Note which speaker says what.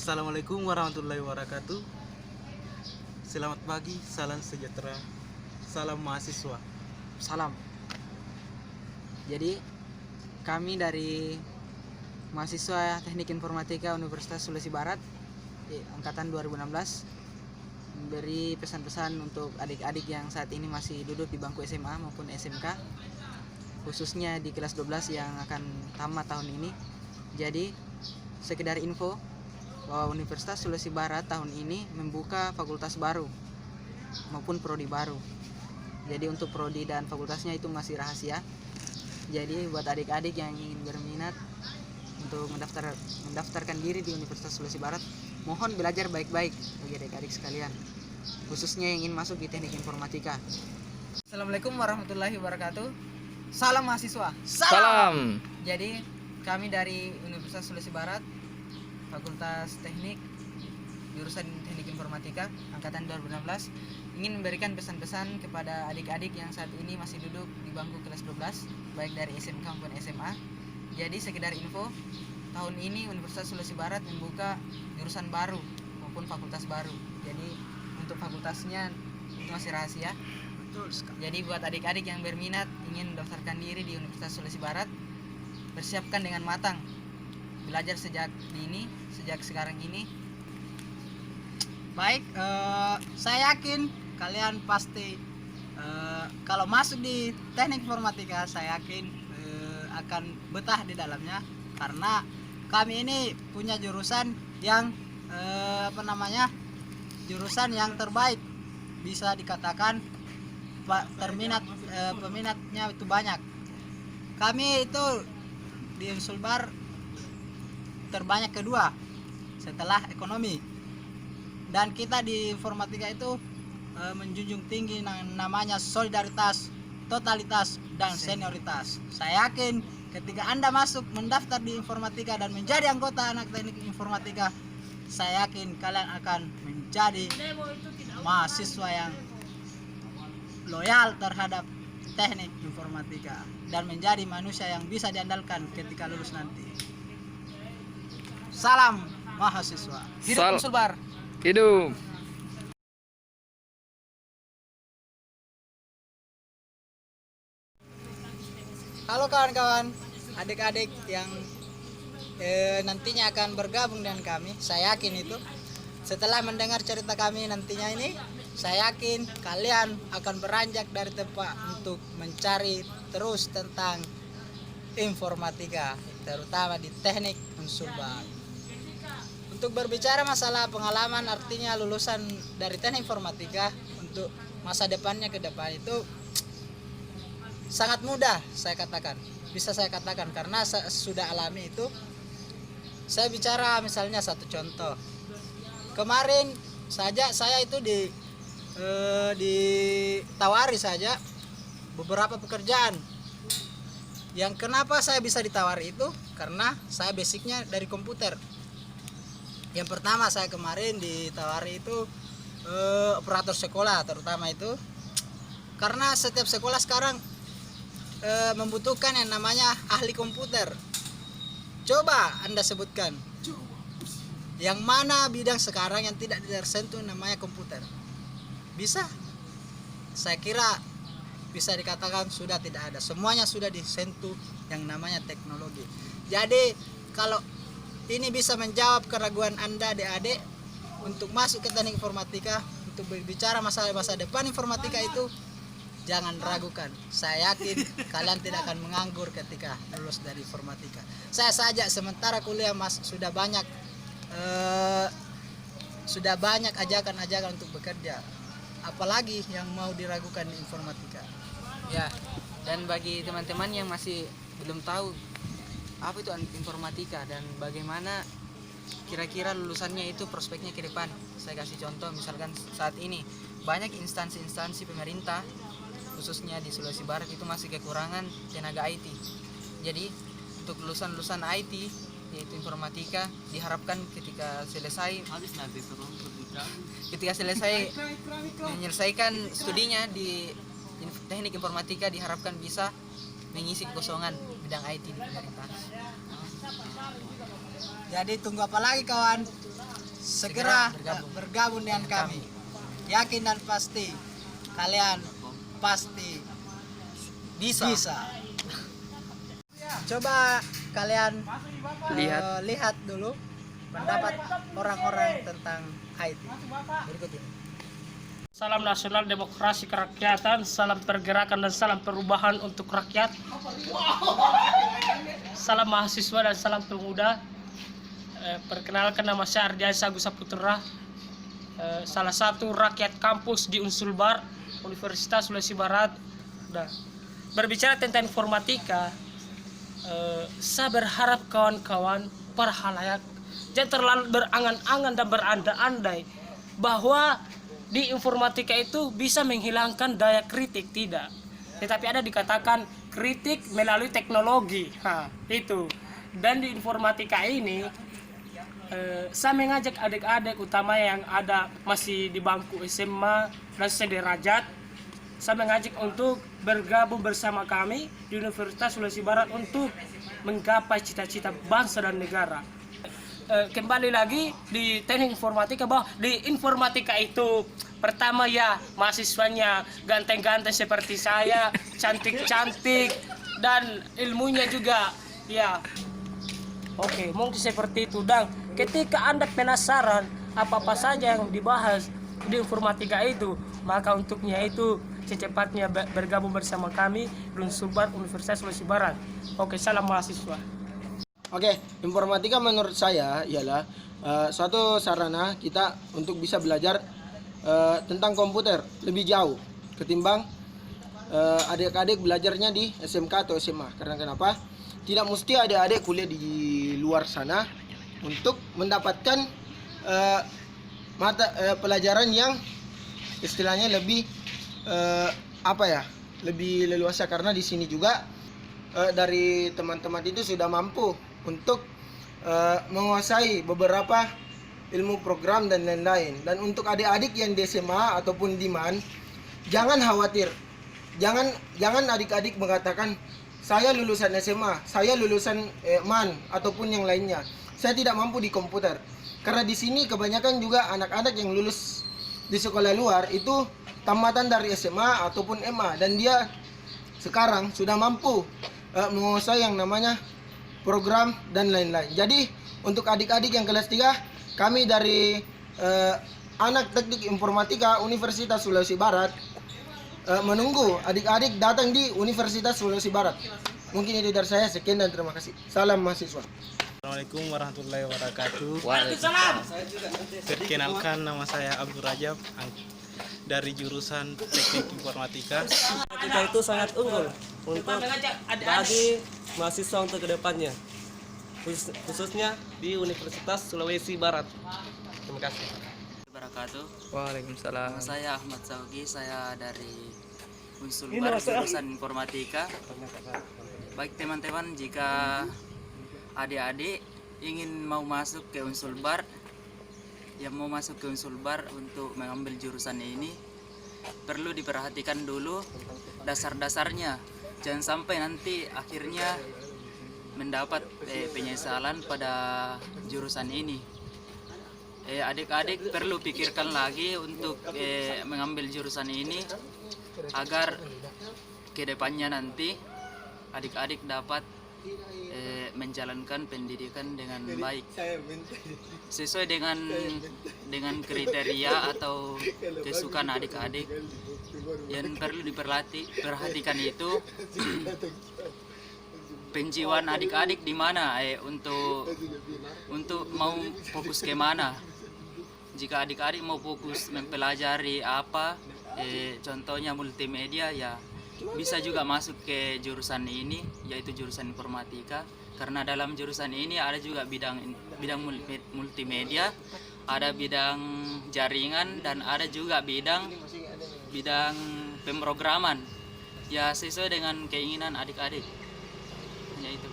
Speaker 1: Assalamualaikum warahmatullahi wabarakatuh. Selamat pagi, salam sejahtera, salam mahasiswa.
Speaker 2: Salam. Jadi kami dari mahasiswa Teknik Informatika Universitas Sulawesi Barat angkatan 2016 memberi pesan-pesan untuk adik-adik yang saat ini masih duduk di bangku SMA maupun SMK, khususnya di kelas 12 yang akan tamat tahun ini. Jadi sekedar info bahwa Universitas Sulawesi Barat tahun ini membuka fakultas baru maupun prodi baru. Jadi untuk prodi dan fakultasnya itu masih rahasia. Jadi buat adik-adik yang ingin berminat untuk mendaftarkan diri di Universitas Sulawesi Barat, mohon belajar baik-baik bagi adik-adik sekalian, khususnya yang ingin masuk di Teknik Informatika. Assalamualaikum warahmatullahi wabarakatuh. Salam mahasiswa.
Speaker 3: Salam.
Speaker 2: Jadi kami dari Universitas Sulawesi Barat, Fakultas Teknik, jurusan Teknik Informatika angkatan 2016, ingin memberikan pesan-pesan kepada adik-adik yang saat ini masih duduk di bangku kelas 12, baik dari SMK maupun SMA. Jadi sekedar info, tahun ini Universitas Sulawesi Barat membuka jurusan baru maupun fakultas baru. Jadi untuk fakultasnya itu masih rahasia. Jadi buat adik-adik yang berminat ingin mendaftarkan diri di Universitas Sulawesi Barat, persiapkan dengan matang, belajar sejak dini, sejak sekarang ini.
Speaker 4: Baik, saya yakin kalian pasti kalau masuk di Teknik Informatika, saya yakin akan betah di dalamnya, karena kami ini punya jurusan yang jurusan yang terbaik, bisa dikatakan peminatnya itu banyak. Kami itu di Unsulbar terbanyak kedua setelah ekonomi, dan kita di informatika itu menjunjung tinggi namanya solidaritas, totalitas, dan senioritas. Saya yakin ketika Anda masuk mendaftar di informatika dan menjadi anggota anak teknik informatika, saya yakin kalian akan menjadi mahasiswa yang loyal terhadap teknik informatika dan menjadi manusia yang bisa diandalkan ketika lulus nanti. Salam mahasiswa.
Speaker 2: Hidup Unsulbar.
Speaker 3: Hidup.
Speaker 4: Halo kawan-kawan, adik-adik yang nantinya akan bergabung dengan kami. Saya yakin itu setelah mendengar cerita kami nantinya ini, saya yakin kalian akan beranjak dari tempat untuk mencari terus tentang informatika, terutama di teknik Unsulbar. Untuk berbicara masalah pengalaman, artinya lulusan dari teknik informatika untuk masa depannya ke depan itu sangat mudah, bisa saya katakan karena saya sudah alami itu. Saya bicara misalnya satu contoh, kemarin saja saya itu ditawari saja beberapa pekerjaan. Yang kenapa saya bisa ditawari itu karena saya basicnya dari komputer. Yang pertama, saya kemarin ditawari itu operator sekolah, terutama itu karena setiap sekolah sekarang membutuhkan yang namanya ahli komputer. Coba Anda sebutkan yang mana bidang sekarang yang tidak tersentuh namanya komputer. Bisa? Saya kira bisa dikatakan sudah tidak ada. Semuanya sudah disentuh yang namanya teknologi. Jadi kalau ini bisa menjawab keraguan Anda adik-adik untuk masuk ke teknik informatika, untuk berbicara masalah masa depan informatika itu, jangan ragukan. Saya yakin kalian tidak akan menganggur ketika lulus dari informatika. Saya saja sementara kuliah sudah banyak ajakan-ajakan untuk bekerja. Apalagi yang mau diragukan di informatika.
Speaker 2: Ya, dan bagi teman-teman yang masih belum tahu apa itu informatika dan bagaimana kira-kira lulusannya itu prospeknya ke depan, saya kasih contoh. Misalkan saat ini banyak instansi-instansi pemerintah, khususnya di Sulawesi Barat itu masih kekurangan tenaga IT. Jadi untuk lulusan IT yaitu informatika diharapkan ketika selesai menyelesaikan studinya di teknik informatika diharapkan bisa mengisi kekosongan bidang IT di pemerintah.
Speaker 4: Jadi tunggu apa lagi kawan? segera bergabung dengan kami. Yakin dan pasti kalian pasti bisa. Coba kalian lihat dulu pendapat orang-orang tentang IT. Berikut ini.
Speaker 5: Salam nasional demokrasi kerakyatan, salam pergerakan dan salam perubahan untuk rakyat. Salam mahasiswa dan salam pemuda. Perkenalkan, nama saya Ardiansyah Agus Saputra, salah satu rakyat kampus di Unsulbar, Universitas Sulawesi Barat. Nah, berbicara tentang informatika, saya berharap kawan-kawan para halayak jangan terlalu berangan-angan dan berandai-andai bahwa di informatika itu bisa menghilangkan daya kritik, tidak. Tetapi ada dikatakan kritik melalui teknologi. Itu. Dan di informatika ini saya mengajak adik-adik utama yang ada masih di bangku SMA dan sederajat, saya mengajak untuk bergabung bersama kami di Universitas Sulawesi Barat untuk menggapai cita-cita bangsa dan negara. Kembali lagi di teknik informatika, bahwa di informatika itu pertama ya mahasiswanya ganteng-ganteng seperti saya, cantik-cantik, dan ilmunya juga ya oke, mungkin seperti itu. Dan ketika Anda penasaran apa-apa saja yang dibahas di informatika itu, maka untuknya itu secepatnya bergabung bersama kami di Unsulbar Universitas Sulawesi Barat. Oke, salam mahasiswa.
Speaker 6: Oke, informatika menurut saya ialah suatu sarana kita untuk bisa belajar tentang komputer lebih jauh ketimbang adik-adik belajarnya di SMK atau SMA. Karena kenapa? Tidak mesti adik-adik kuliah di luar sana untuk mendapatkan pelajaran yang istilahnya lebih lebih leluasa, karena di sini juga dari teman-teman itu sudah mampu untuk menguasai beberapa ilmu program dan lain-lain. Dan untuk adik-adik yang di SMA ataupun di MAN, jangan khawatir. Jangan adik-adik mengatakan saya lulusan SMA, saya lulusan MAN ataupun yang lainnya, saya tidak mampu di komputer. Karena di sini kebanyakan juga anak-anak yang lulus di sekolah luar itu tamatan dari SMA ataupun MA, dan dia sekarang sudah mampu menguasai yang namanya program dan lain-lain. Jadi untuk adik-adik yang kelas 3, kami dari anak teknik informatika Universitas Sulawesi Barat menunggu adik-adik datang di Universitas Sulawesi Barat. Mungkin itu dari saya, sekian dan terima kasih. Salam mahasiswa.
Speaker 1: Assalamualaikum warahmatullahi wabarakatuh.
Speaker 3: Waalaikumsalam.
Speaker 1: Perkenalkan, nama saya Abdul Rajab dari jurusan Teknik Informatika.
Speaker 7: Kita itu sangat unggul untuk bagi mahasiswa untuk kedepannya, khususnya di Universitas Sulawesi Barat. Terima kasih.
Speaker 8: Wabarakatuh.
Speaker 3: Waalaikumsalam.
Speaker 8: Nama saya Ahmad Saugi, saya dari Unsulbar jurusan Informatika. Baik teman-teman, jika adik-adik ingin mau masuk ke Unsulbar, yang mau masuk ke Unsulbar untuk mengambil jurusan ini, perlu diperhatikan dulu dasar-dasarnya. Jangan sampai nanti akhirnya mendapat penyesalan pada jurusan ini. Adik-adik perlu pikirkan lagi untuk mengambil jurusan ini agar kedepannya nanti adik-adik dapat menjalankan pendidikan dengan baik sesuai dengan kriteria atau kesukaan adik-adik. Yang perlu diperhatikan itu penjiwaan adik-adik di mana untuk mau fokus ke mana. Jika adik-adik mau fokus mempelajari apa, contohnya multimedia, ya bisa juga masuk ke jurusan ini, yaitu jurusan informatika. Karena dalam jurusan ini ada juga bidang multimedia, ada bidang jaringan, dan ada juga bidang pemrograman. Ya sesuai dengan keinginan adik-adik. Ya itu.